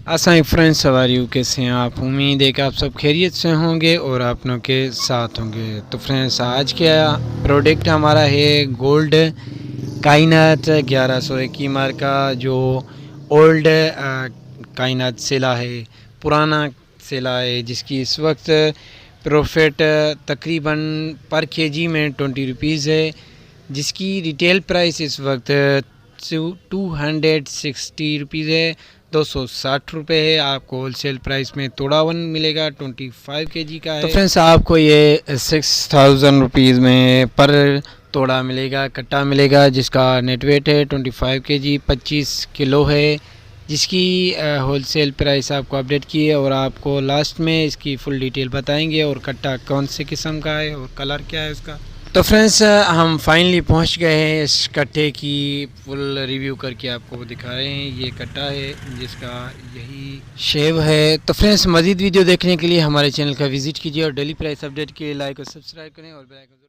अस्सलाम friends, how are you? कैसे हैं आप? उम्मीद है कि आप सब खैरियत से होंगे और अपनों के साथ होंगे। तो फ्रेंड्स, आज का प्रोडक्ट हमारा है गोल्ड कायनात 1101 की मार्का, जो ओल्ड कायनात सिला है, पुराना सिला है, जिसकी इस वक्त प्रॉफिट तकरीबन पर केजी में 20 रुपीज़ है, जिसकी रिटेल प्राइस इस वक्त 260 है, 260 है। आपको होलसेल प्राइस में तोड़ावन मिलेगा, 25 केजी का है। तो फ्रेंड्स, आपको ये 6000 में पर तोड़ा मिलेगा, कट्टा मिलेगा, जिसका नेट वेट है 25 केजी, 25 किलो है, जिसकी होलसेल प्राइस आपको अपडेट की है और आपको लास्ट में इसकी फुल डिटेल बताएंगे और कट्टा कौन से किस्म का है और कलर क्या है उसका। तो फ्रेंड्स, हम फाइनली पहुंच गए हैं। इस कट्टे की फुल रिव्यू करके आपको दिखा रहे हैं। ये कट्टा है जिसका यही शेव है। तो फ्रेंड्स, मज़ीद वीडियो देखने के लिए हमारे चैनल का विज़िट कीजिए और डेली प्राइस अपडेट के लिए लाइक और सब्सक्राइब करें और बेल आइकन